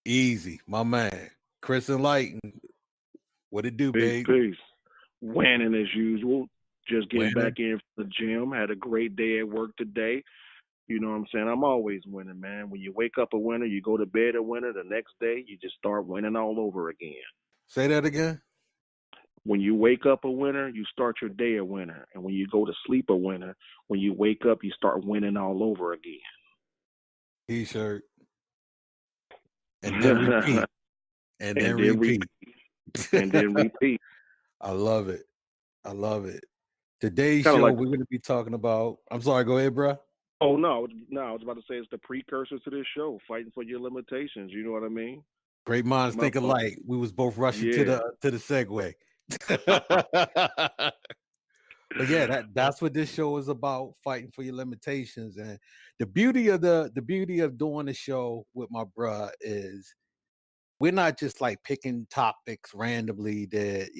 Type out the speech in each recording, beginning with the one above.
Easy, my man. Chris Enlightened. What it do, Peace, babe? peace. Winning as usual. Just getting back Winning. in from the gym. Had a great day at work today. You know what I'm saying? I'm always winning, man. When you wake up a winner, you go to bed a winner. The next day, you just start winning all over again. Say that again. When you wake up a winner, you start your day a winner. And when you go to sleep a winner, when you wake up, you start winning all over again. T-shirt. And then repeat. And then repeat. And then repeat. I love it. I love it. Today's Kind of show, like, we're going to be talking about. I'm sorry. Go ahead, bro. oh, no, I was about to say it's the precursor to this show, fighting for your limitations. You know what I mean? Great minds My think alike. We was both rushing to Yeah. the segue. But yeah, that's what this show is about, fighting for your limitations. And the beauty of doing the show with my bruh is we're not just like picking topics randomly that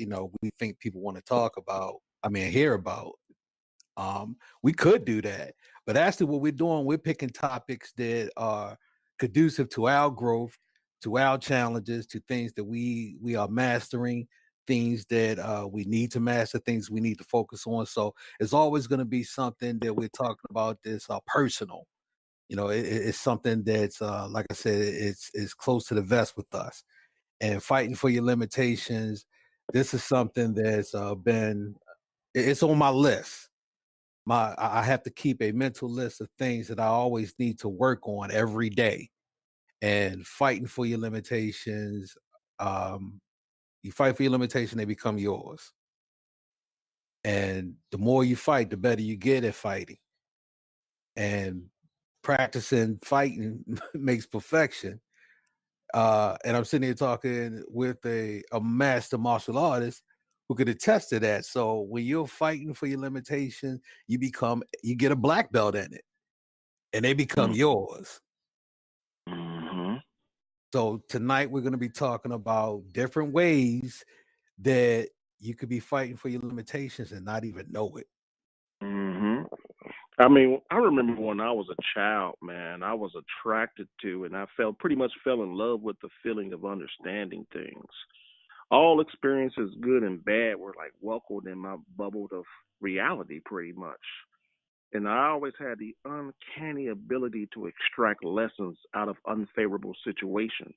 we think people want to talk about. I mean, hear about. We could do that, but actually, what we're doing, we're picking topics that are conducive to our growth, to our challenges, to things that we are mastering, things that we need to master, things we need to focus on. So it's always going to be something that we're talking about that's personal. It's something that's like I said, it's close to the vest with us. And fighting for your limitations, this is something that's been it's on my list. I have to keep a mental list of things that I always need to work on every day. And fighting for your limitations, you fight for your limitation, they become yours. And the more you fight, the better you get at fighting. And practicing fighting makes perfection. And I'm sitting here talking with a master martial artist who could attest to that. So when you're fighting for your limitation, you get a black belt in it, and they become yours. Mm-hmm. So tonight we're going to be talking about different ways that you could be fighting for your limitations and not even know it. Mm-hmm. I mean, I remember when I was a child, man, I was attracted to and I pretty much fell in love with the feeling of understanding things. All experiences, good and bad, were like welcomed in my bubble of reality pretty much. And I always had the uncanny ability to extract lessons out of unfavorable situations.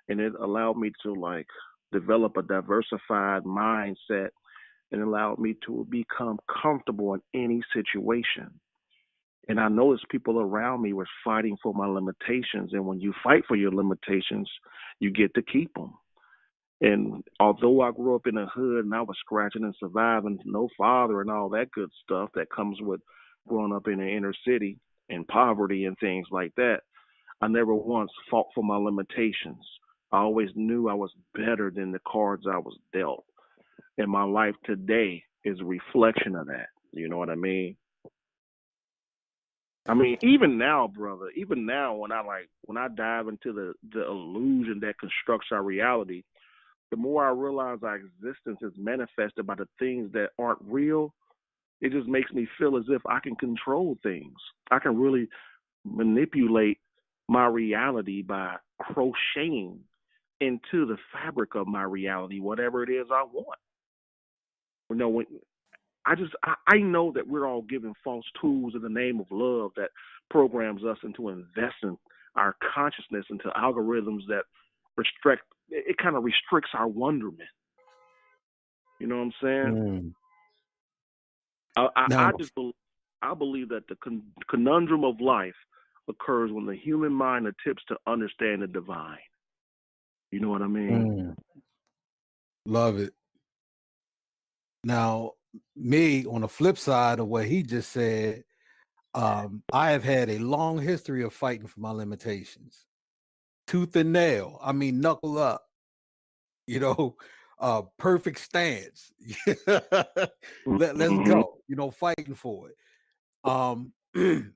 And it allowed me to like develop a diversified mindset and allowed me to become comfortable in any situation. And I noticed people around me were fighting for my limitations. And when you fight for your limitations, you get to keep them. And although I grew up in the hood and I was scratching and surviving, no father and all that good stuff that comes with growing up in the inner city and poverty and things like that, I never once fought for my limitations. I always knew I was better than the cards I was dealt. And my life today is a reflection of that. You know what I mean? I mean, even now, brother, even now when I dive into the illusion that constructs our reality, the more I realize our existence is manifested by the things that aren't real, it just makes me feel as if I can control things. I can really manipulate my reality by crocheting into the fabric of my reality, whatever it is I want. You know, when I know that we're all given false tools in the name of love that programs us into investing our consciousness into algorithms that restrict it kind of restricts our wonderment. You know what I'm saying? Now, I believe that the conundrum of life occurs when the human mind attempts to understand the divine. You know what I mean? love it. Now, me on the flip side of what he just said, I have had a long history of fighting for my limitations, tooth and nail. I mean, knuckle up. Perfect stance. Let's Mm-hmm. go. Fighting for it.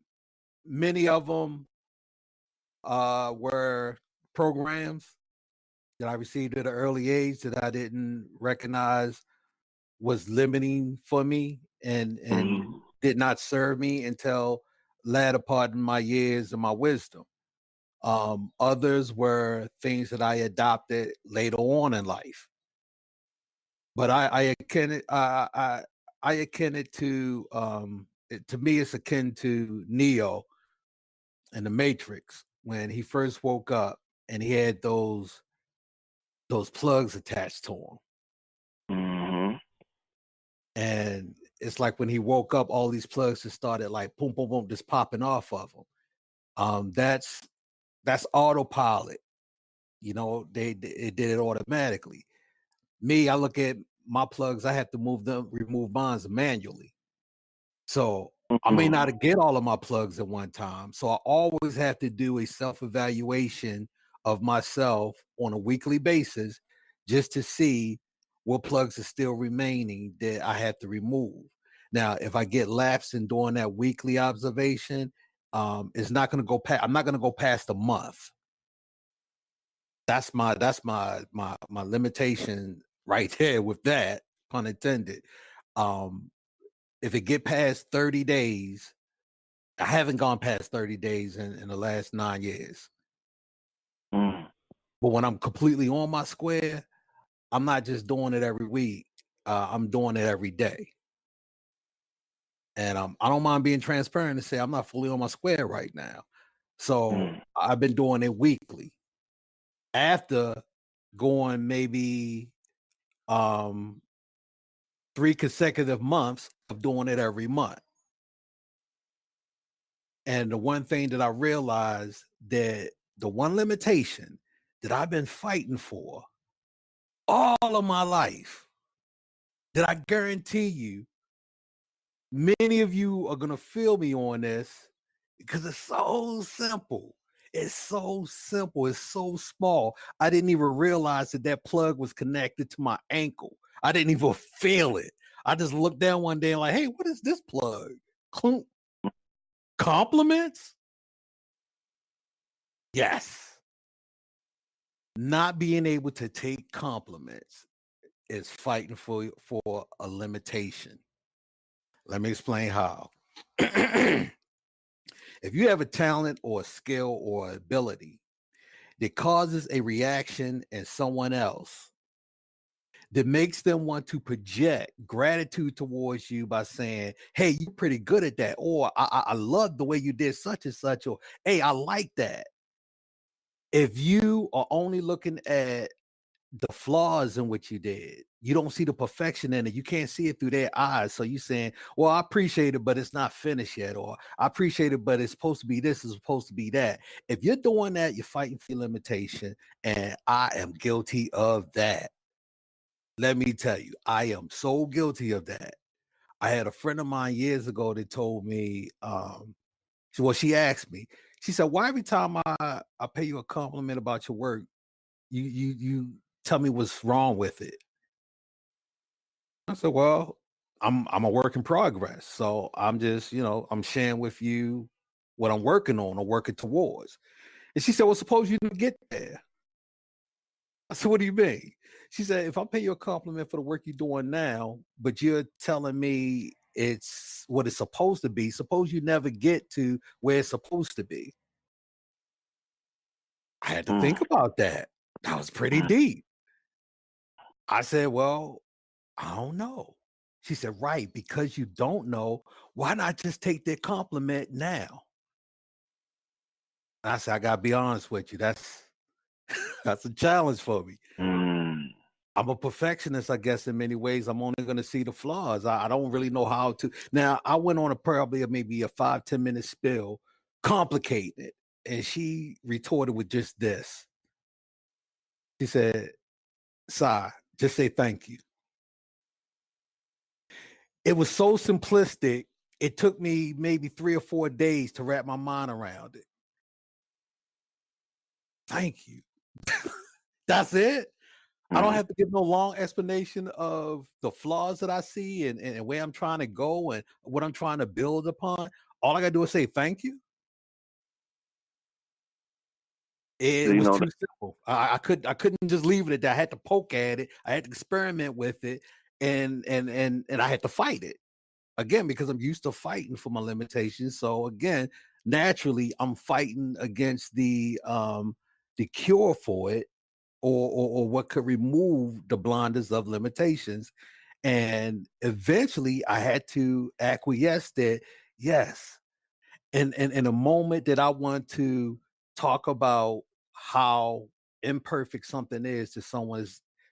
Many of them were programs that I received at an early age that I didn't recognize was limiting for me and Mm-hmm. did not serve me until latter part in my years and my wisdom. Others were things that I adopted later on in life. But I akin it to to me it's akin to Neo in the Matrix when he first woke up and he had those plugs attached to him. Mm-hmm. And it's like when he woke up, all these plugs just started like boom, boom, boom, just popping off of him. That's autopilot. You know, it did it automatically. Me, I look at my plugs, I have to remove bonds manually. So I may not get all of my plugs at one time. So I always have to do a self-evaluation of myself on a weekly basis just to see what plugs are still remaining that I have to remove. Now, if I get lapsed in doing that weekly observation, it's not going to go past. I'm not going to go past a month. That's my limitation right there with that, pun intended. If it get past 30 days, I haven't gone past 30 days in the last 9 years. Mm. But when I'm completely on my square, I'm not just doing it every week. I'm doing it every day. And I don't mind being transparent and say I'm not fully on my square right now. So I've been doing it weekly. After going maybe 3 consecutive months of doing it every month. And the one thing that I realized that the one limitation that I've been fighting for all of my life, that I guarantee you, many of you are going to feel me on this because it's so simple. It's so simple. It's so small. I didn't even realize that plug was connected to my ankle. I didn't even feel it. I just looked down one day and like, hey, what is this plug? Clunk. Compliments? Yes. Not being able to take compliments is fighting for a limitation. Let me explain how. If you have a talent or a skill or ability that causes a reaction in someone else that makes them want to project gratitude towards you by saying, hey, you're pretty good at that, or I love the way you did such and such, or hey, I like that. If you are only looking at the flaws in what you did, you don't see the perfection in it. You can't see it through their eyes. So you saying, well, I appreciate it, but it's not finished yet. Or I appreciate it, but it's supposed to be this, it's supposed to be that. If you're doing that, you're fighting for your limitation. And I am guilty of that. Let me tell you, I am so guilty of that. I had a friend of mine years ago that told me, she asked me, she said, why every time I pay you a compliment about your work, you tell me what's wrong with it? I said, well, I'm a work in progress. So I'm just, I'm sharing with you what I'm working on or working towards. And she said, well, suppose you didn't get there. I said, what do you mean? She said, if I pay you a compliment for the work you're doing now, but you're telling me it's what it's supposed to be, suppose you never get to where it's supposed to be. I had to think about that. That was pretty deep. I said, well, I don't know. She said, right, because you don't know, why not just take their compliment now? I said, I gotta be honest with you. That's that's a challenge for me. I'm a perfectionist, I guess, in many ways. I'm only gonna see the flaws. I don't really know how to. Now, I went on maybe a 5-10 minute spill, complicating it. And she retorted with just this. She said, Sai, just say thank you. It was so simplistic. It took me maybe 3 or 4 days to wrap my mind around it. Thank you. That's it. I don't have to give no long explanation of the flaws that I see and where I'm trying to go and what I'm trying to build upon. All I gotta do is say thank you. It was too simple. I couldn't just leave it at that. I had to poke at it. I had to experiment with it, and I had to fight it again because I'm used to fighting for my limitations. So again, naturally I'm fighting against the cure for it, or what could remove the blinders of limitations. And eventually I had to acquiesce that yes, and in a moment that I want to talk about how imperfect something is to someone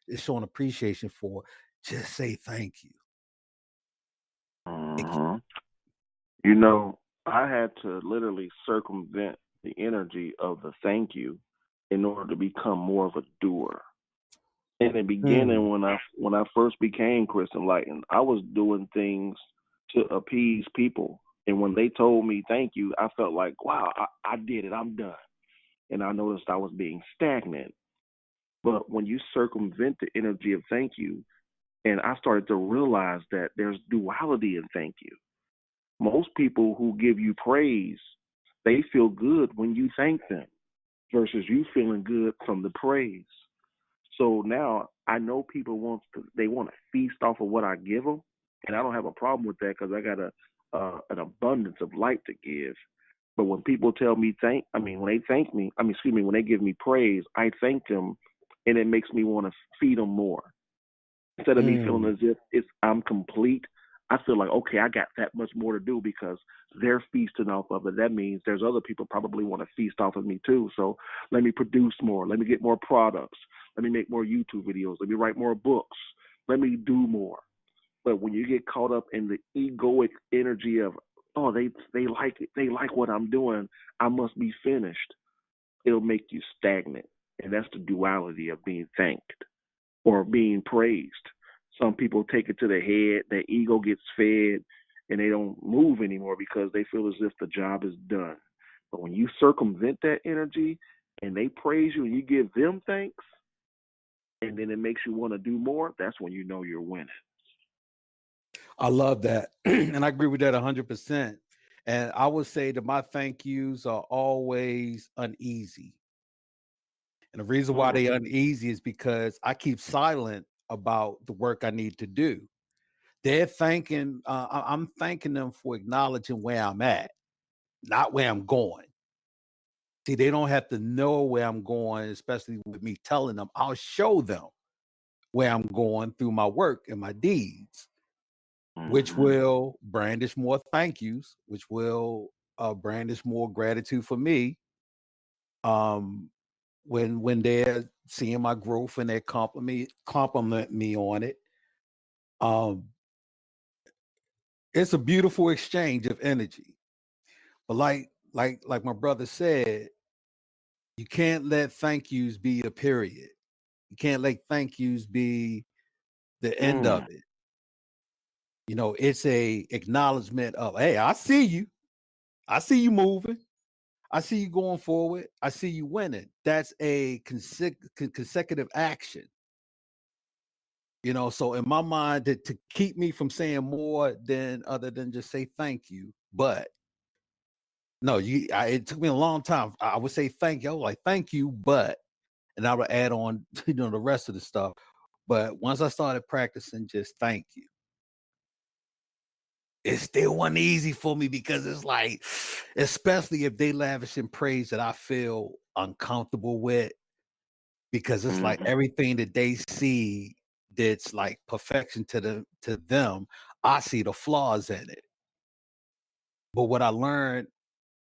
is showing appreciation for, just say thank you. It- Hmm. You know, I had to literally circumvent the energy of the thank you in order to become more of a doer. In the Mm, beginning, when I first became Chris Enlightened, I was doing things to appease people, and when they told me thank you, I felt like, wow, I did it, I'm done. And I noticed I was being stagnant. But when you circumvent the energy of thank you, and I started to realize that there's duality in thank you. Most people who give you praise, they feel good when you thank them versus you feeling good from the praise. So now I know people they want to feast off of what I give them, and I don't have a problem with that because I got an abundance of light to give. But when people tell me when they thank me, excuse me, when they give me praise, I thank them, and it makes me want to feed them more. Instead of me feeling mm. as if I'm complete, I feel like okay, I got that much more to do because they're feasting off of it. That means there's other people probably want to feast off of me too. So let me produce more. Let me get more products. Let me make more YouTube videos. Let me write more books. Let me do more. But when you get caught up in the egoic energy of oh they like it, they like what I'm doing, I must be finished. It'll make you stagnant, and that's the duality of being thanked or being praised. Some people take it to the head, their ego gets fed, and they don't move anymore because they feel as if the job is done. But when you circumvent that energy and they praise you and you give them thanks, and then it makes you want to do more, that's when you know you're winning. I love that. And I agree with that 100%. And I would say that my thank yous are always uneasy. And the reason why Mm, they uneasy is because I keep silent about the work I need to do. They're thanking, I'm thanking them for acknowledging where I'm at, not where I'm going. See, they don't have to know where I'm going, especially with me telling them. I'll show them where I'm going through my work and my deeds, which mm-hmm, will brandish more thank yous, which will brandish more gratitude for me. Um, when they're seeing my growth and they compliment me on it. Um, it's a beautiful exchange of energy. But like my brother said, you can't let thank yous be a period. You can't let thank yous be the end of mm, it. You know, it's a acknowledgement of, hey, I see you. I see you moving. I see you going forward. I see you winning. That's a consecutive action. You know, so in my mind, to keep me from saying more than other than just say thank you. But no, it took me a long time. I would say thank you. I was like, thank you, but, and I would add on, the rest of the stuff. But once I started practicing just thank you, it still wasn't easy for me because it's like, especially if they lavish in praise that I feel uncomfortable with, because it's like mm-hmm, everything that they see that's like perfection to them, I see the flaws in it. But what I learned,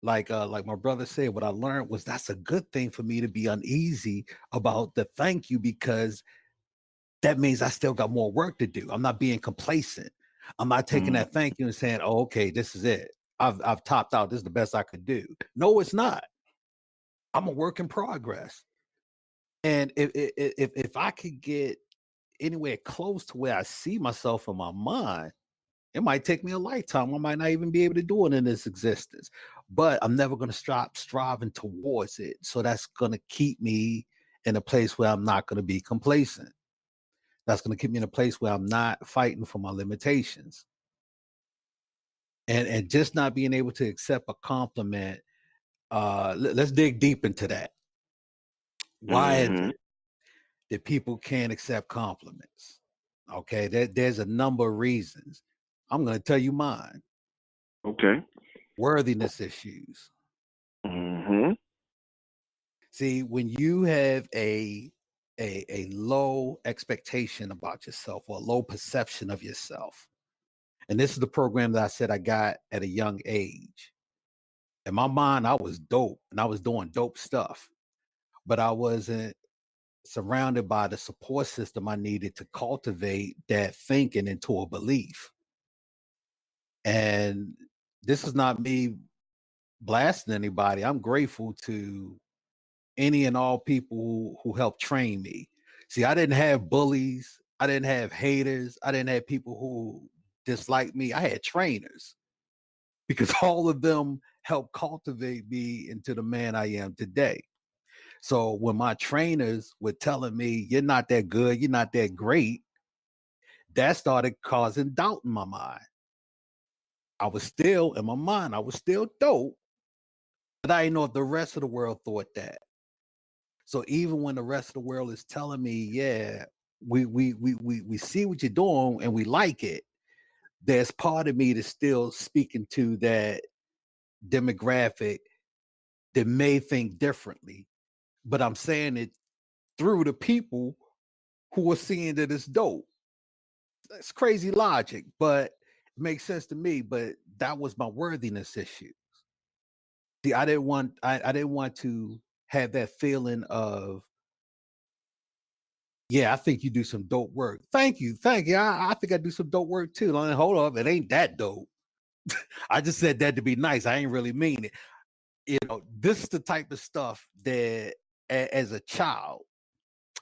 like my brother said, what I learned was that's a good thing for me to be uneasy about the thank you, because that means I still got more work to do. I'm not being complacent. I'm not taking that mm-hmm, thank you and saying, "Oh, okay, this is it. I've topped out. This is the best I could do." No, it's not. I'm a work in progress. And if I could get anywhere close to where I see myself in my mind, it might take me a lifetime. I might not even be able to do it in this existence, but I'm never going to stop striving towards it. So that's going to keep me in a place where I'm not going to be complacent. That's going to keep me in a place where I'm not fighting for my limitations, and just not being able to accept a compliment. Let's dig deep into that. Why is mm-hmm. it that people can't accept compliments? Okay, there's a number of reasons. I'm going to tell you mine. Okay. Worthiness issues. See, when you have a low expectation about yourself or a low perception of yourself, and this is the program that I said I got at a young age. In my mind, I was dope and I was doing dope stuff, but I wasn't surrounded by the support system I needed to cultivate that thinking into a belief. And this is not me blasting anybody. I'm grateful to any and all people who helped train me. See, I didn't have bullies, I didn't have haters, I didn't have people who disliked me. I had trainers because all of them helped cultivate me into the man I am today. So when my trainers were telling me, you're not that good, you're not that great, that started causing doubt in my mind. I was still, in my mind, I was still dope, but I didn't know if the rest of the world thought that. So even when the rest of the world is telling me, yeah, we see what you're doing and we like it, there's part of me that's still speaking to that demographic that may think differently. But I'm saying it through the people who are seeing that it's dope. It's crazy logic, but it makes sense to me. But that was my worthiness issue. See, I didn't want to have that feeling of, yeah, I think you do some dope work. Thank you. Thank you. I think I do some dope work too. Like, hold up, it ain't that dope. I just said that to be nice. I ain't really mean it. This is the type of stuff that as a child,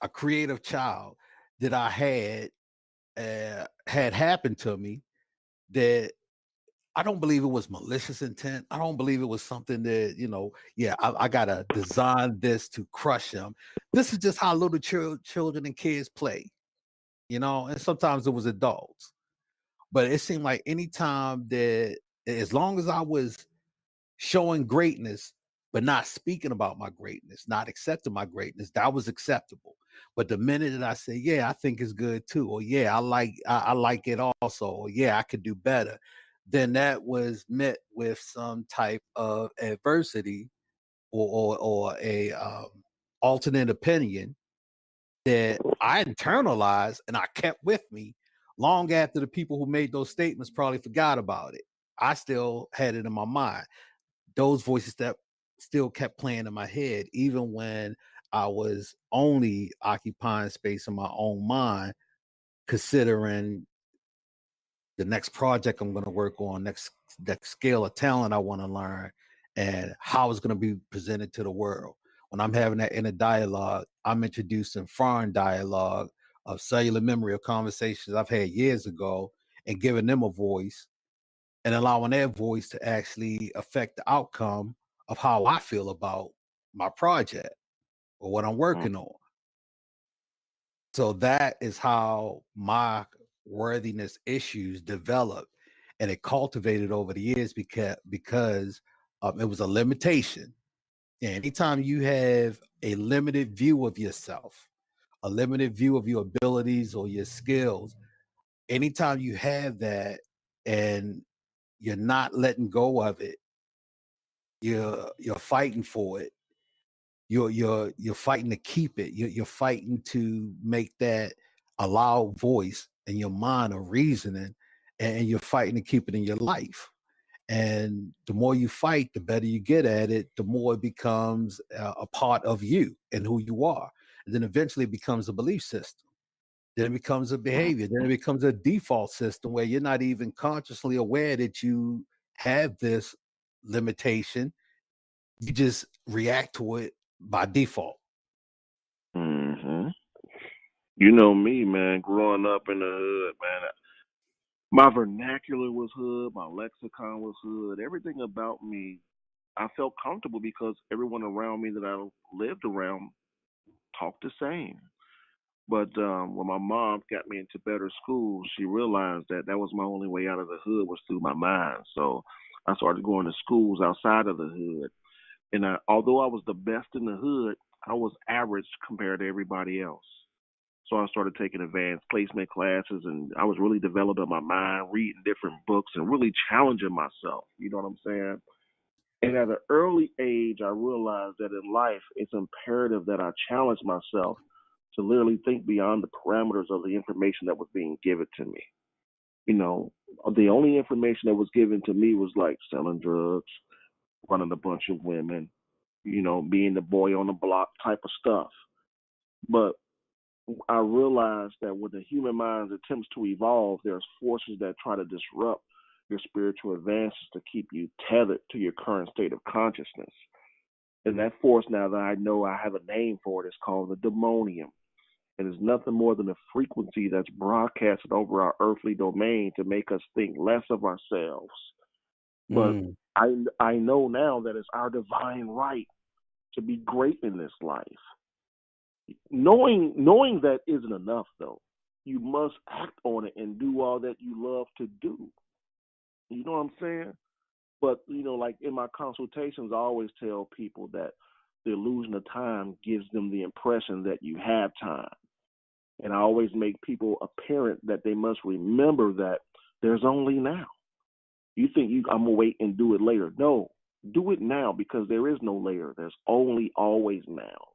a creative child, that I had happened to me that I don't believe it was malicious intent. I don't believe it was something that, yeah, I gotta design this to crush them. This is just how little children and kids play, and sometimes it was adults. But it seemed like anytime that, as long as I was showing greatness, but not speaking about my greatness, not accepting my greatness, that was acceptable. But the minute that I say, yeah, I think it's good too, or yeah, I like it also, or yeah, I could do better, then that was met with some type of adversity or a alternate opinion that I internalized and I kept with me long after the people who made those statements probably forgot about it. I still had it in my mind. Those voices that still kept playing in my head, even when I was only occupying space in my own mind, considering the next project I'm going to work on, next scale of talent I want to learn, and how it's going to be presented to the world. When I'm having that inner dialogue, I'm introducing foreign dialogue of cellular memory of conversations I've had years ago and giving them a voice and allowing their voice to actually affect the outcome of how I feel about my project or what I'm Mm. working on. So that is how my worthiness issues developed, and it cultivated over the years because it was a limitation. And anytime you have a limited view of yourself, a limited view of your abilities or your skills, anytime you have that and you're not letting go of it, you're fighting for it. You're fighting to keep it. You're fighting to make that a loud voice in your mind or reasoning, and you're fighting to keep it in your life. And the more you fight, the better you get at it. The more it becomes a part of you and who you are. And then eventually it becomes a belief system. Then it becomes a behavior. Then it becomes a default system where you're not even consciously aware that you have this limitation. You just react to it by default. Mm-hmm. You know me, man. Growing up in the hood, man. My vernacular was hood. My lexicon was hood. Everything about me, I felt comfortable because everyone around me that I lived around talked the same. But when my mom got me into better schools, she realized that that was my only way out of the hood was through my mind. So I started going to schools outside of the hood. And although I was the best in the hood, I was average compared to everybody else. So I started taking advanced placement classes, and I was really developing my mind, reading different books, and really challenging myself. You know what I'm saying? And at an early age, I realized that in life, it's imperative that I challenge myself to literally think beyond the parameters of the information that was being given to me. You know, the only information that was given to me was like selling drugs, running a bunch of women, being the boy on the block type of stuff. But I realized that when the human mind attempts to evolve, there's forces that try to disrupt your spiritual advances to keep you tethered to your current state of consciousness. And that force, now that I know I have a name for it, is called the demonium. And it's nothing more than a frequency that's broadcasted over our earthly domain to make us think less of ourselves. But Mm. I know now that it's our divine right to be great in this life. Knowing that isn't enough though. You must act on it and do all that you love to do. You know what I'm saying? But like in my consultations, I always tell people that the illusion of time gives them the impression that you have time. And I always make people apparent that they must remember that there's only now. You think I'm gonna wait and do it later. No, do it now because there is no later. There's only always now.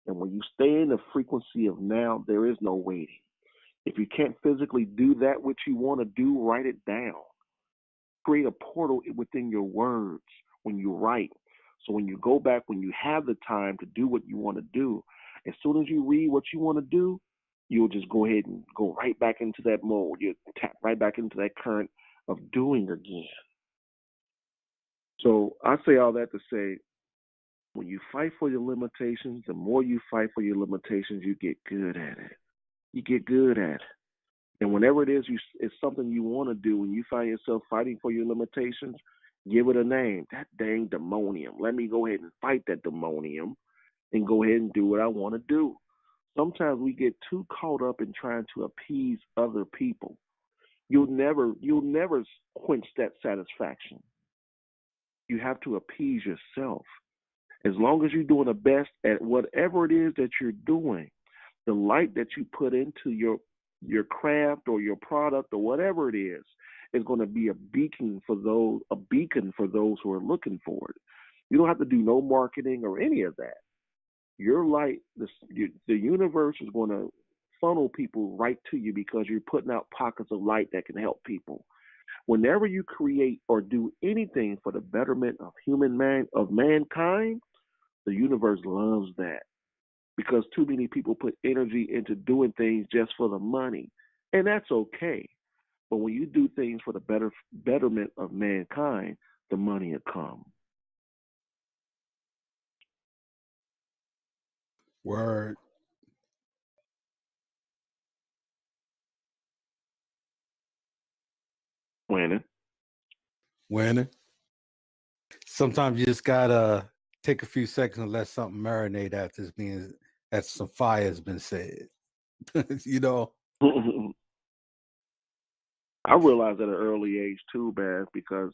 And when you stay in the frequency of now, there is no waiting. If you can't physically do that which you want to do, write it down. Create a portal within your words when you write. So when you go back, when you have the time to do what you want to do, as soon as you read what you want to do, you'll just go ahead and go right back into that mode. You tap right back into that current of doing again. So I say all that to say, when you fight for your limitations, the more you fight for your limitations, you get good at it. You get good at it. And whenever it is, it's something you want to do, and you find yourself fighting for your limitations, give it a name. That dang demonium. Let me go ahead and fight that demonium and go ahead and do what I want to do. Sometimes we get too caught up in trying to appease other people. You'll never quench that satisfaction. You have to appease yourself. As long as you're doing the best at whatever it is that you're doing, the light that you put into your craft or your product or whatever it is going to be a beacon for those who are looking for it. You don't have to do no marketing or any of that. Your light, the universe is going to funnel people right to you because you're putting out pockets of light that can help people. Whenever you create or do anything for the betterment of mankind, the universe loves that because too many people put energy into doing things just for the money, and that's okay. But when you do things for the betterment of mankind, the money will come. Word. Winning. Winning. Sometimes you just gotta take a few seconds and let something marinate after some fire has been said. You know. I realized at an early age too, man, because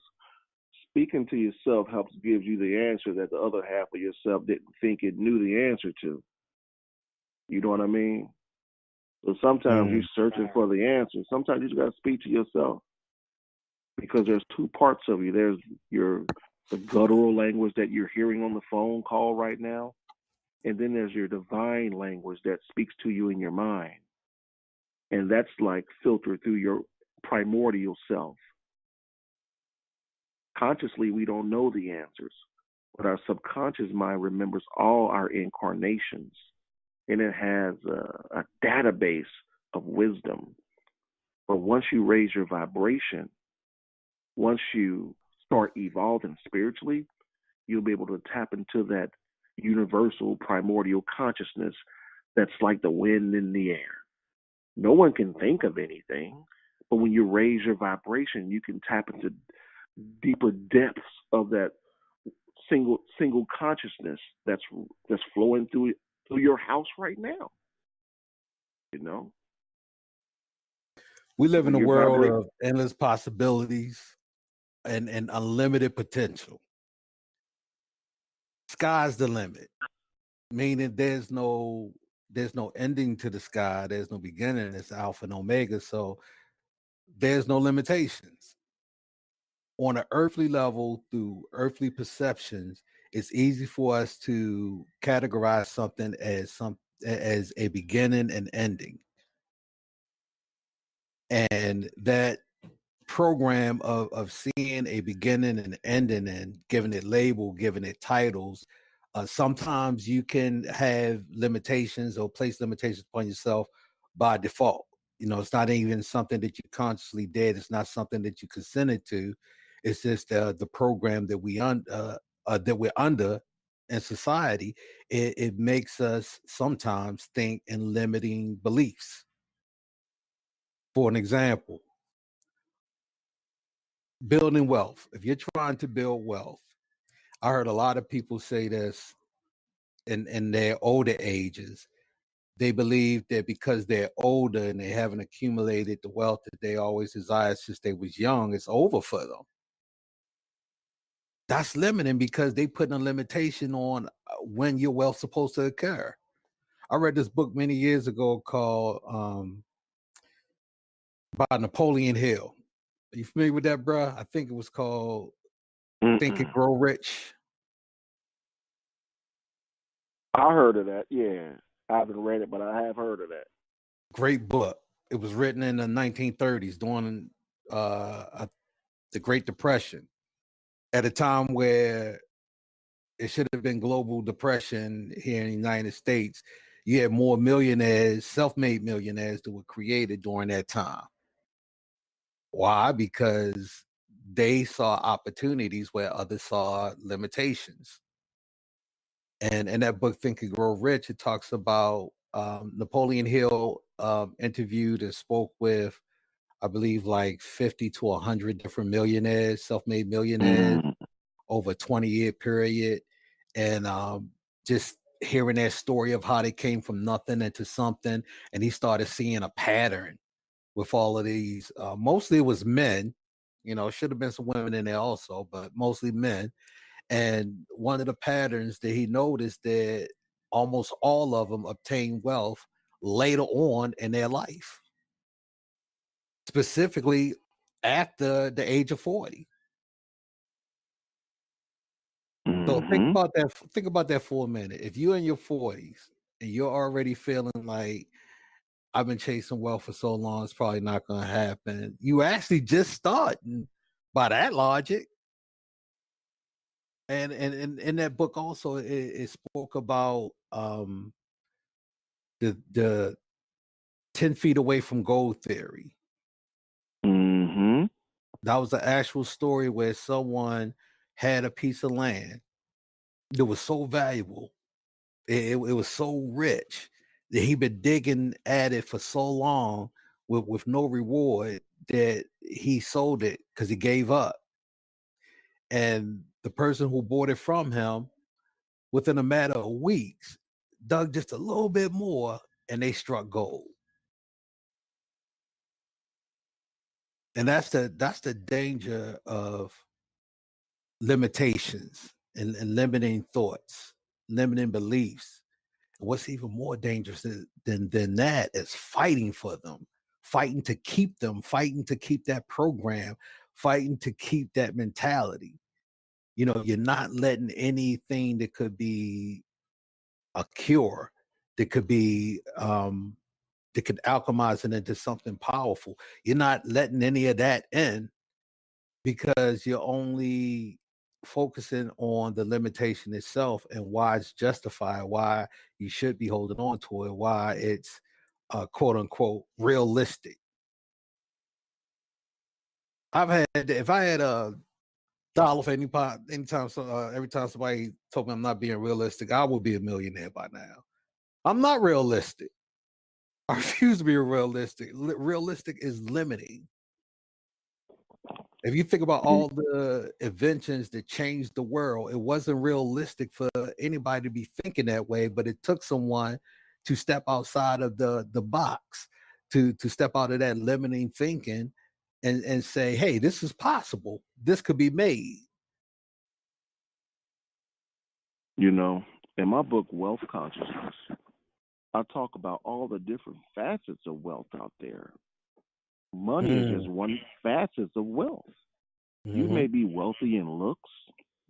speaking to yourself gives you the answer that the other half of yourself didn't think it knew the answer to. You know what I mean? So sometimes you're searching for the answer. Sometimes you just gotta speak to yourself because there's two parts of you. There's the guttural language that you're hearing on the phone call right now, and then there's your divine language that speaks to you in your mind, and that's like filtered through your primordial self. Consciously, we don't know the answers, but our subconscious mind remembers all our incarnations, and it has a database of wisdom. But once you raise your vibration, once you start evolving spiritually, you'll be able to tap into that universal primordial consciousness that's like the wind in the air. No one can think of anything, but when you raise your vibration, you can tap into deeper depths of that single consciousness that's flowing through your house right now. You know, We live in a your world vibration. of endless possibilities and unlimited potential. Sky's the limit, meaning there's no ending to the sky. There's no beginning. It's alpha and omega. So there's no limitations. on an earthly level, through earthly perceptions, it's easy for us to categorize something as a beginning and ending. And that program of seeing a beginning and ending and giving it label, giving it titles. Sometimes you can have limitations or place limitations upon yourself by default. It's not even something that you consciously did. It's not something that you consented to. It's just the program that that we're under in society. It makes us sometimes think in limiting beliefs. For an example, building wealth. If you're trying to build wealth, I heard a lot of people say this in their older ages. They believe that because they're older and they haven't accumulated the wealth that they always desired since they was young, it's over for them. That's limiting because they put a limitation on when your wealth's supposed to occur. I read this book many years ago called by Napoleon Hill. Are you familiar with that, bruh? I think it was called Think and Grow Rich. I heard of that. Yeah, I haven't read it, but I have heard of that. Great book. It was written in the 1930s during the Great Depression, at a time where it should have been global depression here in the United States. You had more millionaires, self-made millionaires that were created during that time. Why? Because they saw opportunities where others saw limitations. And in that book, Think and Grow Rich, it talks about Napoleon Hill interviewed and spoke with, I believe, like 50 to 100 different millionaires, self-made millionaires over a 20-year period. And just hearing their story of how they came from nothing into something. And he started seeing a pattern with all of these. Mostly it was men, should have been some women in there also, but mostly men. And one of the patterns that he noticed that almost all of them obtained wealth later on in their life, specifically after the age of 40. So think about that. Think about that for a minute. If you're in your 40s and you're already feeling like I've been chasing wealth for so long, it's probably not going to happen. You actually just starting by that logic. And in that book also, it spoke about the 10 feet away from gold theory. That was the actual story where someone had a piece of land that was so valuable. It was so rich that he'd been digging at it for so long with no reward that he sold it because he gave up. And the person who bought it from him, within a matter of weeks, dug just a little bit more and they struck gold. And that's the danger of limitations and limiting thoughts, limiting beliefs. What's even more dangerous than that is fighting for them, fighting to keep them, fighting to keep that program, fighting to keep that mentality. You're not letting anything that could be a cure, that could be that could alchemize it into something powerful. You're not letting any of that in because you're only focusing on the limitation itself and why it's justified, why you should be holding on to it, why it's quote unquote realistic. If I had a dollar for anytime, every time somebody told me I'm not being realistic, I would be a millionaire by now. I'm not realistic. I refuse to be realistic. Realistic is limiting. If you think about all the inventions that changed the world, it wasn't realistic for anybody to be thinking that way, but it took someone to step outside of the box, to step out of that limiting thinking and say, hey, this is possible. This could be made. In my book, Wealth Consciousness, I talk about all the different facets of wealth out there. Money is just one facet of wealth. You Mm-hmm. may be wealthy in looks,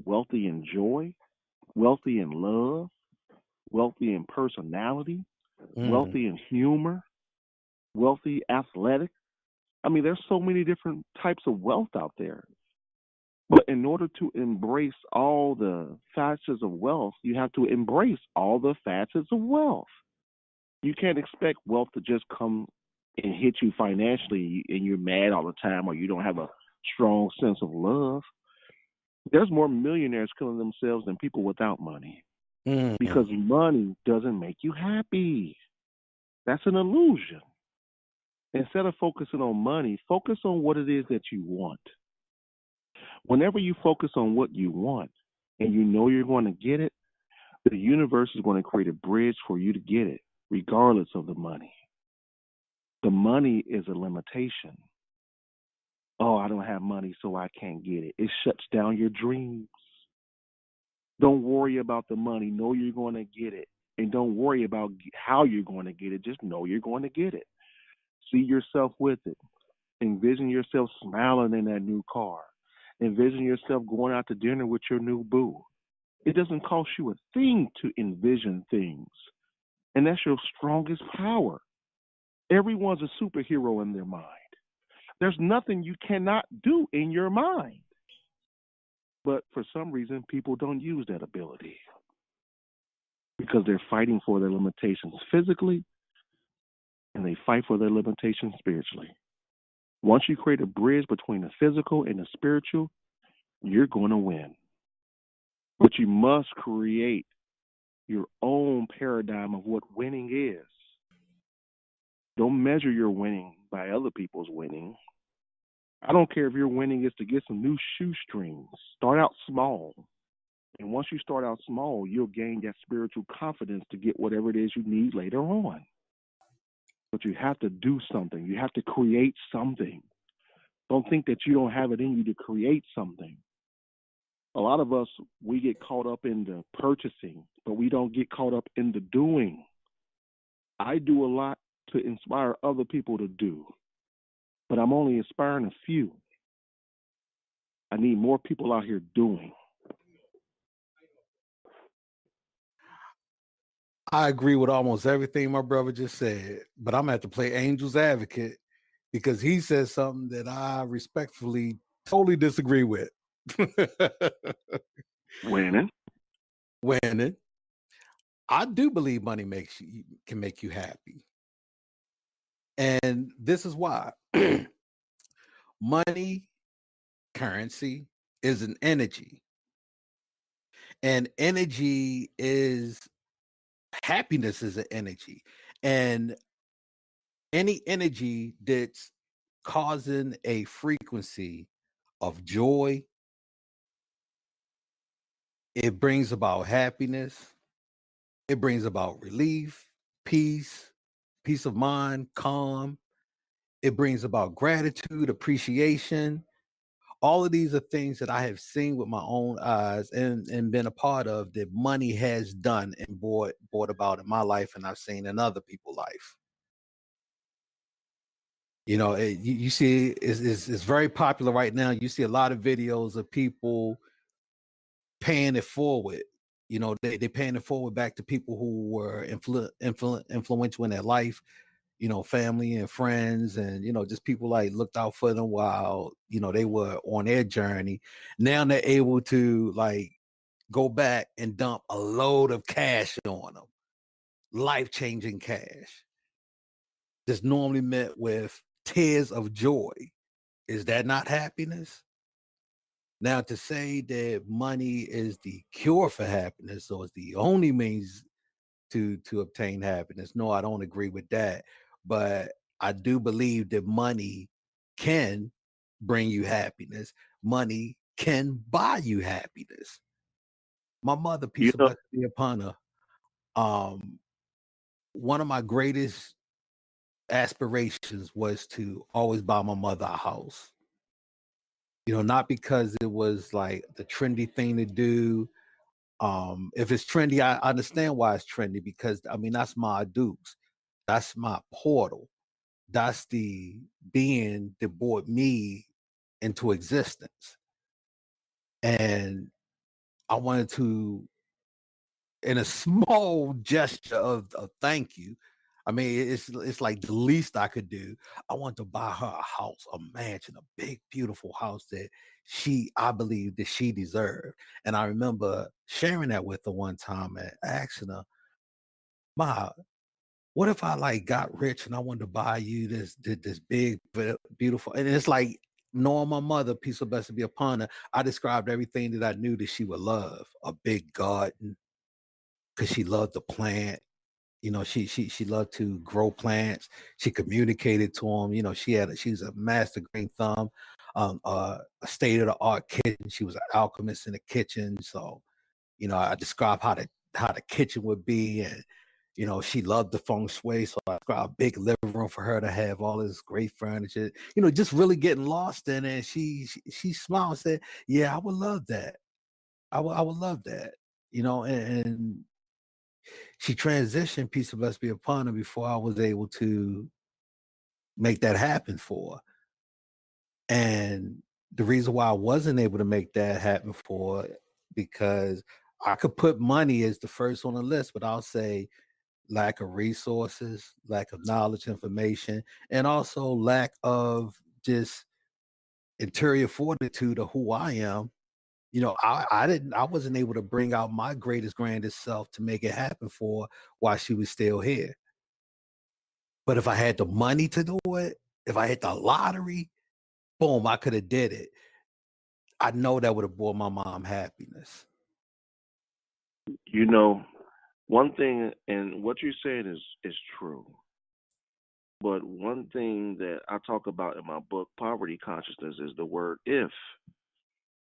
wealthy in joy, wealthy in love, wealthy in personality, Mm. wealthy in humor, wealthy athletic. I mean, there's so many different types of wealth out there. But in order to embrace all the facets of wealth, you have to embrace all the facets of wealth. You can't expect wealth to just come and hit you financially and you're mad all the time or you don't have a strong sense of love. There's more millionaires killing themselves than people without money Mm. because money doesn't make you happy. That's an illusion. Instead of focusing on money, focus on what it is that you want. Whenever you focus on what you want and you know you're going to get it, the universe is going to create a bridge for you to get it, regardless of the money. The money is a limitation. Oh, I don't have money, so I can't get it. It shuts down your dreams. Don't worry about the money. Know you're going to get it. And don't worry about how you're going to get it. Just know you're going to get it. See yourself with it. Envision yourself smiling in that new car. Envision yourself going out to dinner with your new boo. It doesn't cost you a thing to envision things. And that's your strongest power. Everyone's a superhero in their mind. There's nothing you cannot do in your mind. But for some reason, people don't use that ability because they're fighting for their limitations physically and they fight for their limitations spiritually. Once you create a bridge between the physical and the spiritual, you're going to win. But you must create your own paradigm of what winning is. Don't measure your winning by other people's winning. I don't care if your winning is to get some new shoestrings. Start out small. And once you start out small, you'll gain that spiritual confidence to get whatever it is you need later on. But you have to do something. You have to create something. Don't think that you don't have it in you to create something. A lot of us, we get caught up in the purchasing, but we don't get caught up in the doing. I do a lot to inspire other people to do, but I'm only inspiring a few. I need more people out here doing. I agree with almost everything my brother just said, but I'm gonna have to play Angel's advocate because he says something that I respectfully totally disagree with. Winning. When I do believe money can make you happy, and this is why. Money, currency, is an energy, and energy is happiness is an energy, and any energy that's causing a frequency of joy, it brings about happiness, it brings about relief, peace, peace of mind, calm. It brings about gratitude, appreciation. All of these are things that I have seen with my own eyes and been a part of that money has done and brought about in my life, and I've seen in other people's life. You know, you see, it's very popular right now. You see a lot of videos of people paying it forward. You know, they paying it forward back to people who were influential in their life. You know, family and friends, and just people like looked out for them while they were on their journey. Now they're able to like go back and dump a load of cash on them, life-changing cash. That's normally met with tears of joy. Is that not happiness? Now, to say that money is the cure for happiness or is the only means to obtain happiness, no, I don't agree with that. But I do believe that money can bring you happiness. Money can buy you happiness. My mother, You peace and know, blessing be upon her, um, one of my greatest aspirations was to always buy my mother a house. Not because it was like the trendy thing to do. If it's trendy, I understand why it's trendy because I mean that's my Dukes. That's my portal. That's the being that brought me into existence. And I wanted to, in a small gesture of thank you. I mean, it's like the least I could do. I want to buy her a house, a mansion, a big, beautiful house that I believe that she deserved. And I remember sharing that with her one time and asking her, "Ma, what if I like got rich and I wanted to buy you this big, beautiful?" And it's like knowing my mother, peace of blessing be upon her. I described everything that I knew that she would love: a big garden, because she loved to plant. She loved to grow plants. She communicated to them. She's a master green thumb. A state of the art kitchen. She was an alchemist in the kitchen. So, I described how the kitchen would be, and she loved the feng shui. So I described a big living room for her to have all this great furniture. Just really getting lost in it. And she smiled and said, "Yeah, I would love that. I would love that." And she transitioned, peace of bless be upon her, before I was able to make that happen for her. And the reason why I wasn't able to make that happen for her, because I could put money as the first on the list, but I'll say lack of resources, lack of knowledge, information, and also lack of just interior fortitude of who I am. I wasn't able to bring out my grandest self to make it happen for her while she was still here. But if I had the money to do it, if I hit the lottery, boom, I could have did it. I know that would have brought my mom happiness. You know, one thing, and what you're saying is true. But one thing that I talk about in my book, Poverty Consciousness, is the word if.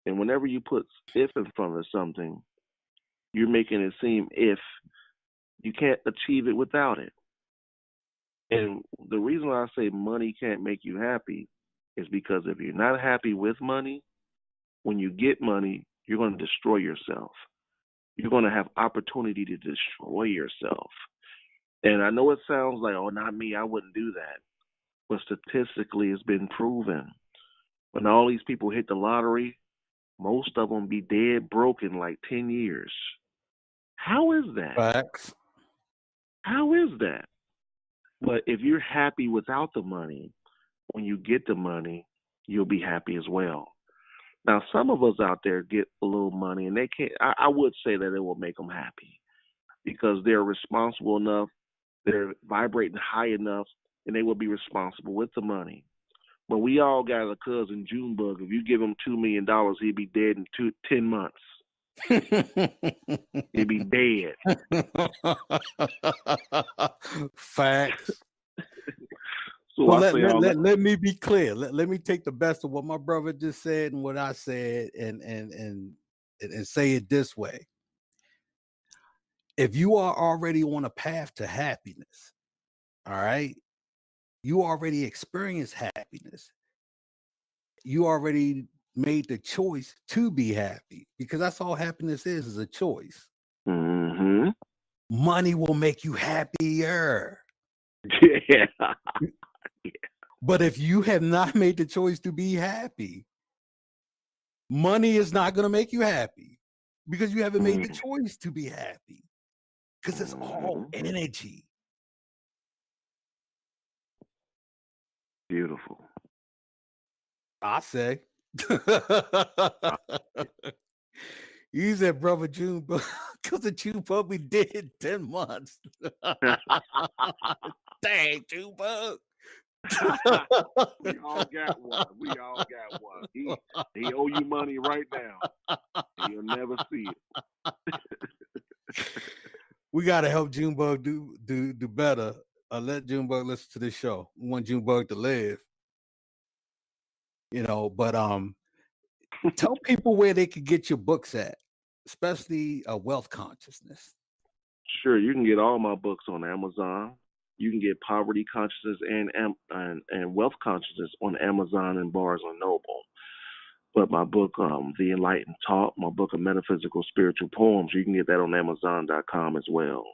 And whenever you put if in front of something, you're making it seem if you can't achieve it without it. And the reason why I say money can't make you happy is because if you're not happy with money, when you get money, you're going to destroy yourself. You're going to have opportunity to destroy yourself. And I know it sounds like, oh, not me, I wouldn't do that. But statistically, it's been proven. When all these people hit the lottery, most of them be dead broke in like 10 years. How is that? Facts. How is that? But if you're happy without the money, when you get the money, you'll be happy as well. Now, some of us out there get a little money, and they can't. I would say that it will make them happy because they're responsible enough, they're vibrating high enough, and they will be responsible with the money. But we all got a cousin Junebug. If you give him $2 million, he'd be dead in 10 months. He'd be dead. Facts. So well, let me be clear. Let me take the best of what my brother just said and what I said, and say it this way. If you are already on a path to happiness, all right, you already experienced happiness. You already made the choice to be happy, because that's all happiness is a choice. Mm-hmm. Money will make you happier. Yeah. But if you have not made the choice to be happy, money is not going to make you happy, because you haven't made the choice to be happy, because it's all energy. Beautiful. I say. You said brother June, because the June bug we did 10 months. Dang, June bug. We all got one. He owe you money right now. You'll never see it. We gotta help Junebug do better. Let Junebug listen to this show. We want Junebug to live. But tell people where they could get your books at, especially Wealth Consciousness. Sure, you can get all my books on Amazon. You can get Poverty Consciousness and Wealth Consciousness on Amazon and Barnes and Noble. But my book, The Enlightened Talk, my book of metaphysical spiritual poems, you can get that on Amazon.com as well.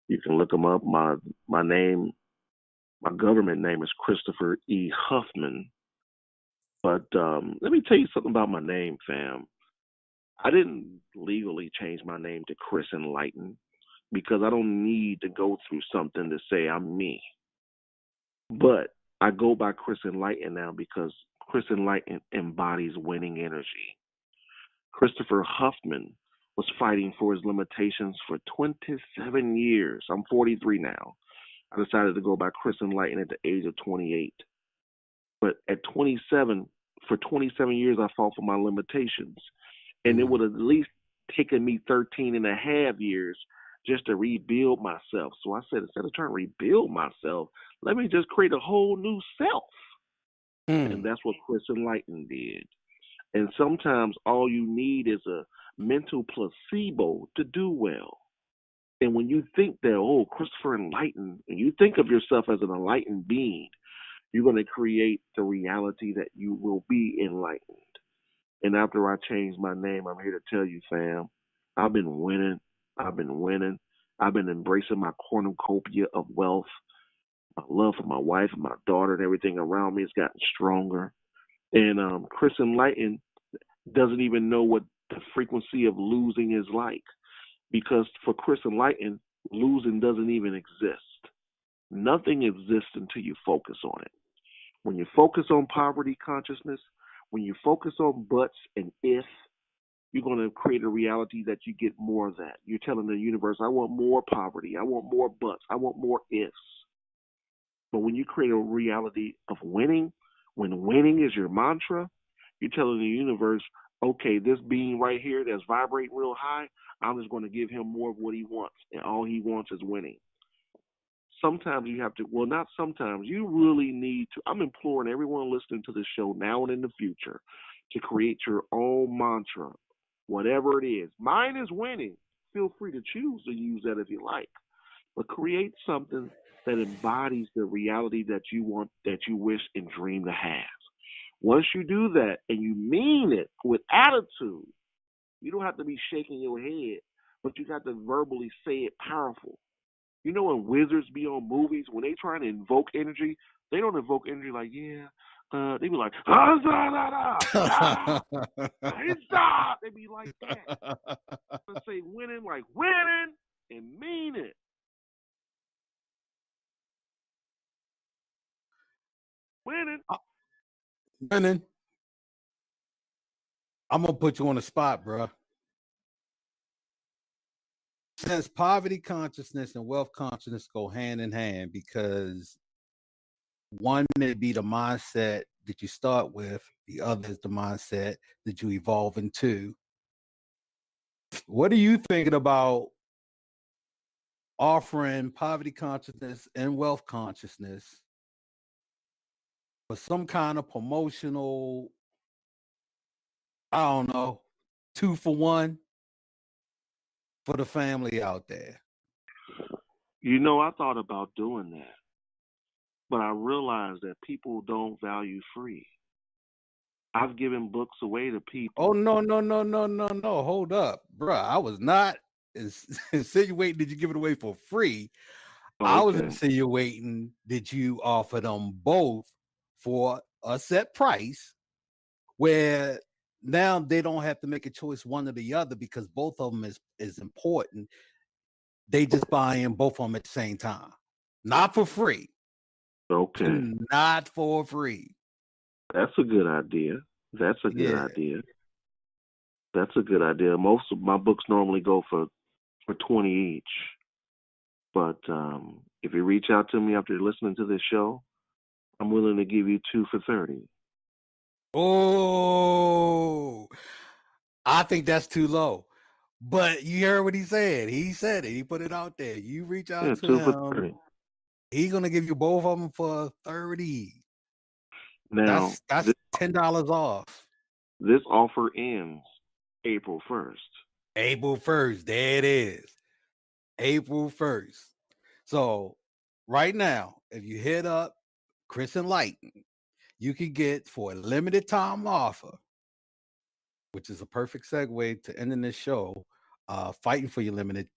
You can look them up. My name, my government name is Christopher E. Huffman. But let me tell you something about my name, fam. I didn't legally change my name to Chris Enlightened because I don't need to go through something to say I'm me. But I go by Chris Enlightened now because Chris Enlightened embodies winning energy. Christopher Huffman was fighting for his limitations for 27 years. I'm 43 now. I decided to go by Chris Enlightened at the age of 28. But at 27, for 27 years, I fought for my limitations. And it would have at least taken me 13 and a half years just to rebuild myself. So I said, instead of trying to rebuild myself, let me just create a whole new self. And that's what Chris Enlightened did. And sometimes all you need is a mental placebo to do well. And when you think that, oh, Christopher Enlightened, and you think of yourself as an enlightened being, you're going to create the reality that you will be enlightened. And after I changed my name, I'm here to tell you, fam, I've been winning. I've been winning. I've been embracing my cornucopia of wealth. My love for my wife and my daughter and everything around me has gotten stronger. And Chris Enlightened doesn't even know what the frequency of losing is like. Because for Chris Enlightened, losing doesn't even exist. Nothing exists until you focus on it. When you focus on poverty consciousness, when you focus on buts and ifs, you're going to create a reality that you get more of that. You're telling the universe, I want more poverty. I want more buts. I want more ifs. But when you create a reality of winning, when winning is your mantra, you're telling the universe, okay, this being right here that's vibrating real high, I'm just going to give him more of what he wants. And all he wants is winning. Sometimes you have to, well, not sometimes, you really need to, I'm imploring everyone listening to this show now and in the future to create your own mantra, whatever it is. Mine is winning. Feel free to choose to use that if you like, but create something that embodies the reality that you want, that you wish and dream to have. Once you do that and you mean it with attitude, you don't have to be shaking your head, but you got to verbally say it powerful. You know when wizards be on movies, when they trying to invoke energy, they don't invoke energy like, they be like, stop. They be like that. Let's say winning like winning and mean it. Winning. Winning. I'm going to put you on the spot, bro. Since poverty consciousness and wealth consciousness go hand in hand, because one may be the mindset that you start with, the other is the mindset that you evolve into. What are you thinking about offering poverty consciousness and wealth consciousness for some kind of promotional, I don't know, 2-for-1 for the family out there? You know, I thought about doing that, but I realized that people don't value free. I've given books away to people. Oh, no. Hold up, bruh. I was not insinuating did you give it away for free. Okay. I was insinuating did you offer them both for a set price where now they don't have to make a choice one or the other because both of them is important. They just buy in both of them at the same time. Not for free. Okay. Not for free. That's a good idea. That's a good idea. That's a good idea. Most of my books normally go for 20 each. But if you reach out to me after listening to this show, I'm willing to give you 2 for 30. Oh, I think that's too low. But you heard what he said. He said it. He put it out there. You reach out to 2 for him. 30. He's gonna give you both of them for 30. Now that's $10 off. This offer ends April 1st. April 1st. There it is. April 1st. So right now, if you hit up Chris Enlightened, you can get for a limited time offer, which is a perfect segue to ending this show, fighting for your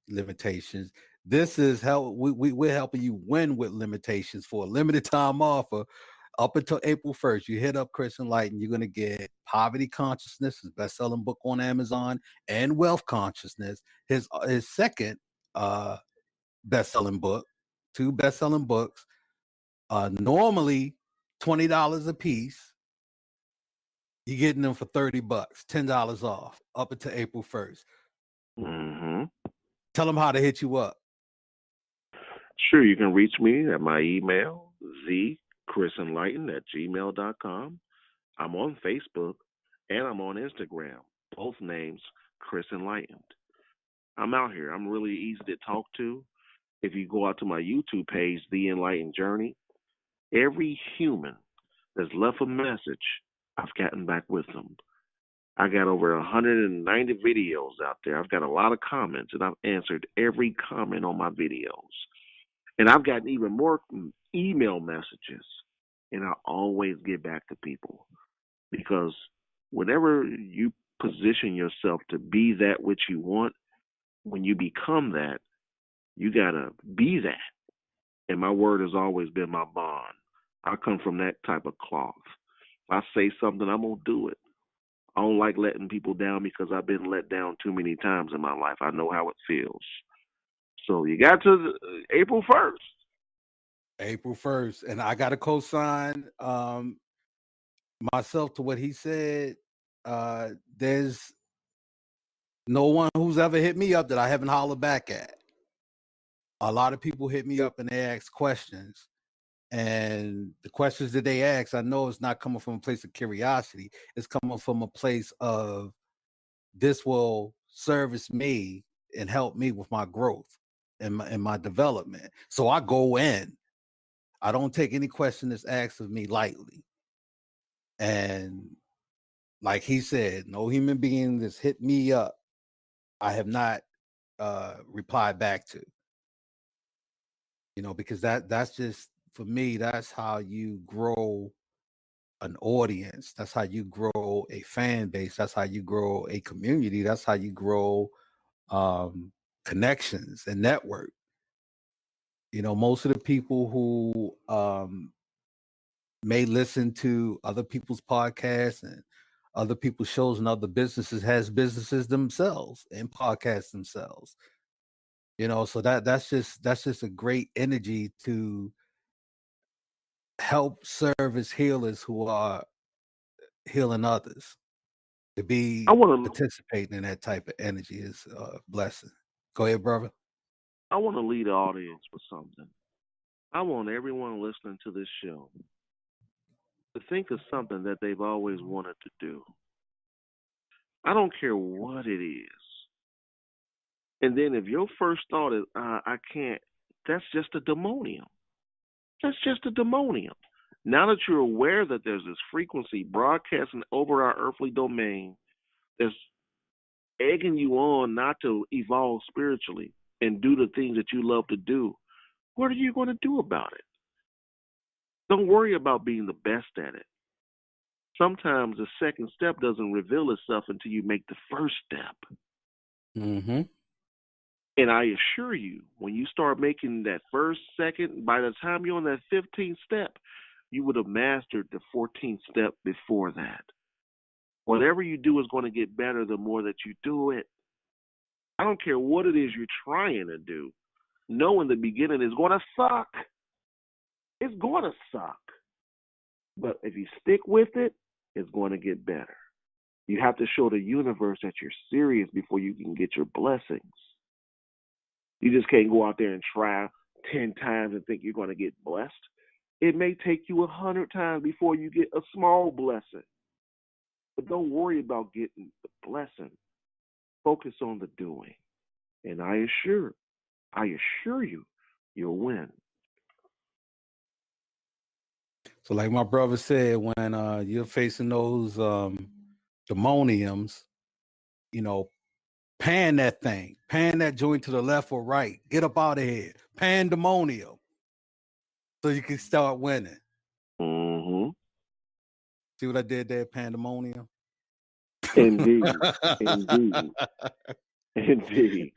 limitations. This is how we're helping you win with limitations for a limited time offer up until April 1st. You hit up Chris Enlightened, you're going to get Poverty Consciousness, his best-selling book on Amazon, and Wealth Consciousness, his second best-selling book, 2 best-selling books, normally $20 a piece. You're getting them for $30, $10 off, up until April 1st. Tell them how to hit you up. Sure, you can reach me at my email, chrisenlightened@gmail.com. I'm on Facebook, and I'm on Instagram, both names, Chris Enlightened. I'm out here. I'm really easy to talk to. If you go out to my YouTube page, The Enlightened Journey, every human that's left a message, I've gotten back with them. I got over 190 videos out there. I've got a lot of comments, and I've answered every comment on my videos. And I've gotten even more email messages, and I always get back to people. Because whenever you position yourself to be that which you want, when you become that, you got to be that. And my word has always been my bond. I come from that type of cloth. If I say something, I'm going to do it. I don't like letting people down because I've been let down too many times in my life. I know how it feels. So you got to April 1st. April 1st. And I got to co-sign myself to what he said. There's no one who's ever hit me up that I haven't hollered back at. A lot of people hit me up and they ask questions. And the questions that they ask, I know it's not coming from a place of curiosity. It's coming from a place of, this will service me and help me with my growth and my development. So I go in. I don't take any question that's asked of me lightly. And like he said, no human being that's hit me up, I have not replied back to. You know, because that's just, for me, that's how you grow an audience. That's how you grow a fan base. That's how you grow a community. That's how you grow connections and network. You know, most of the people who may listen to other people's podcasts and other people's shows and other businesses has businesses themselves and podcasts themselves. You know, so that's just a great energy to help serve as healers who are healing others. To be participating in that type of energy is a blessing. Go ahead, brother. I want to lead the audience with something. I want everyone listening to this show to think of something that they've always wanted to do. I don't care what it is. And then if your first thought is, I can't, that's just a demonium. That's just a demonium. Now that you're aware that there's this frequency broadcasting over our earthly domain that's egging you on not to evolve spiritually and do the things that you love to do, what are you going to do about it? Don't worry about being the best at it. Sometimes the second step doesn't reveal itself until you make the first step. Mm-hmm. And I assure you, when you start making that first, second, by the time you're on that 15th step, you would have mastered the 14th step before that. Whatever you do is going to get better the more that you do it. I don't care what it is you're trying to do. Know in the beginning it's going to suck. It's going to suck. But if you stick with it, it's going to get better. You have to show the universe that you're serious before you can get your blessings. You just can't go out there and try 10 times and think you're going to get blessed. It may take you 100 times before you get a small blessing. But don't worry about getting the blessing. Focus on the doing. And I assure you, you'll win. So like my brother said, when you're facing those demoniums, you know, pan that thing, pan that joint to the left or right, get up out of here, pandemonium, so you can start winning. Mm-hmm. See what I did there, pandemonium? Indeed. Indeed. Indeed.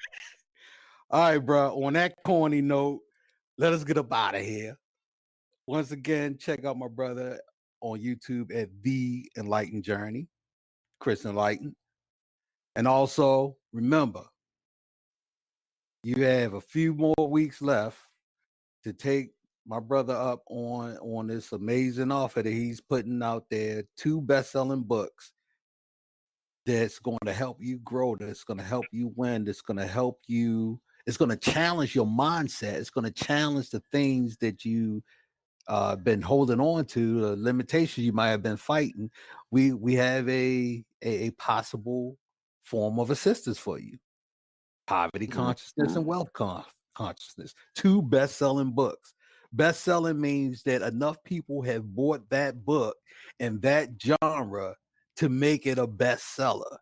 All right, bro. On that corny note, let us get up out of here. Once again, check out my brother on YouTube at The Enlightened Journey. Chris Enlightened. And also, remember, you have a few more weeks left to take my brother up on this amazing offer that he's putting out there. 2 best-selling books that's going to help you grow, that's going to help you win, that's going to help you, it's going to challenge your mindset, it's going to challenge the things that you been holding on to, the limitations you might have been fighting. We have a possible form of assistance for you. Poverty Consciousness and Wealth Consciousness. 2 best-selling books. Best-selling means that enough people have bought that book and that genre to make it a bestseller.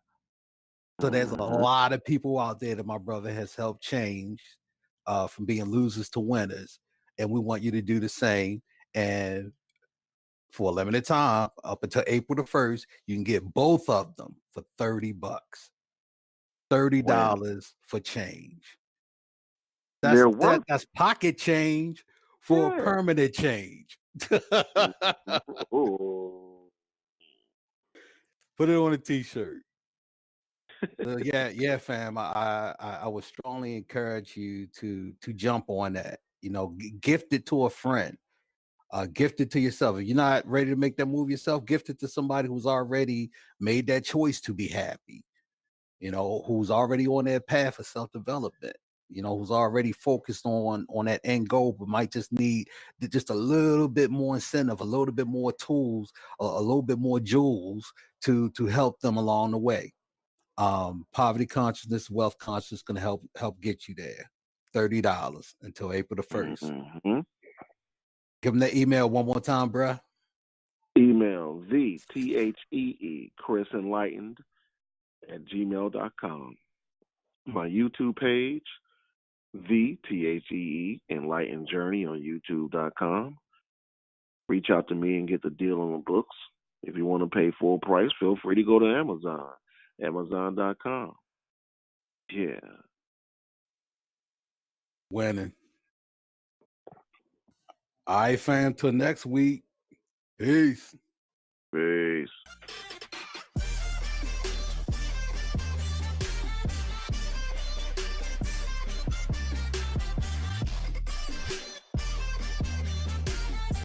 So there's a lot of people out there that my brother has helped change from being losers to winners. And we want you to do the same. And for a limited time, up until April the 1st, you can get both of them for $30. $30 for change. That's pocket change for permanent change. Put it on a t-shirt. Yeah, fam. I would strongly encourage you to jump on that. You know, gift it to a friend. Gift it to yourself. If you're not ready to make that move yourself, gift it to somebody who's already made that choice to be happy. You know, who's already on that path of self-development. You know, who's already focused on that end goal, but might just need just a little bit more incentive, a little bit more tools, a little bit more jewels to help them along the way. Poverty consciousness, wealth consciousness going to help get you there. $30 until April the 1st. Give them the email one more time, bruh. Email THEE Chris Enlightened at gmail.com. My YouTube page, THEE Enlightened Journey on YouTube.com. Reach out to me and get the deal on the books. If you want to pay full price, feel free to go to Amazon, Amazon.com. Yeah. Winning. All right, fam. Till next week. Peace. Peace.